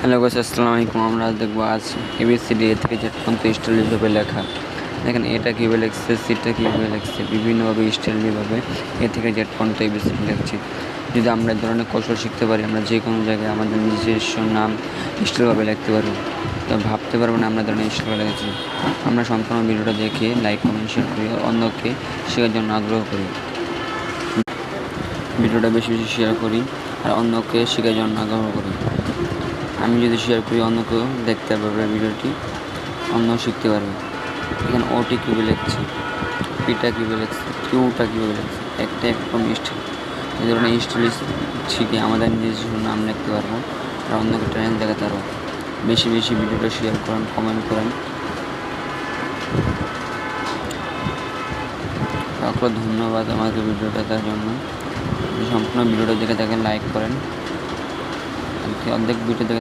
Hello guys, আসসালামু আলাইকুম। আমরা দেখব আজ এবিসিডি এ থেকে জেড পর্যন্ত স্টাইলিশভাবে লেখা। দেখেন এটা কীভাবে লিখছে, সিটা কীভাবে লিখছে, বিভিন্নভাবে স্টাইলিভাবে এ থেকে জেড পর্যন্ত এবিসিডি লিখছি। যদি আমরা এই ধরনের কৌশল শিখতে পারি, আমরা যে কোনো জায়গায় আমাদের নিজস্ব নাম স্টাইলভাবে লিখতে পারবো। তো ভাবতে পারবো না আমরা ধরনের স্টাইল লিখেছি। আমরা সম্পূর্ণ ভিডিওটা দেখে লাইক, কমেন্ট, শেয়ার করি, অন্যকে শেখার জন্য আগ্রহ করি। ভিডিওটা বেশি বেশি শেয়ার করি আর অন্যকে শেখার জন্য আগ্রহ করি। আমি যদি শেয়ার করি, অন্যকেও দেখতে পারবে ভিডিওটি, অন্য শিখতে পারবে। এখানে ওটি কীভাবে লিখছে, পিটা কীভাবে লিখছে, কিউটা কীভাবে লিখছে, একটা একদম স্টাইল। এই ধরনের স্টাইল শিখে আমাদের নিজস্ব নাম লিখতে পারবো আর অন্যকে ট্যালেন্ট দেখাতে পারবো। বেশি বেশি ভিডিওটা শেয়ার করেন, কমেন্ট করেন। সকল ধন্যবাদ আমাকে ভিডিওটা দেখার জন্য। সম্পূর্ণ ভিডিওটা দেখে থাকেন, লাইক করেন। অর্ধেক ভিডিও দেখে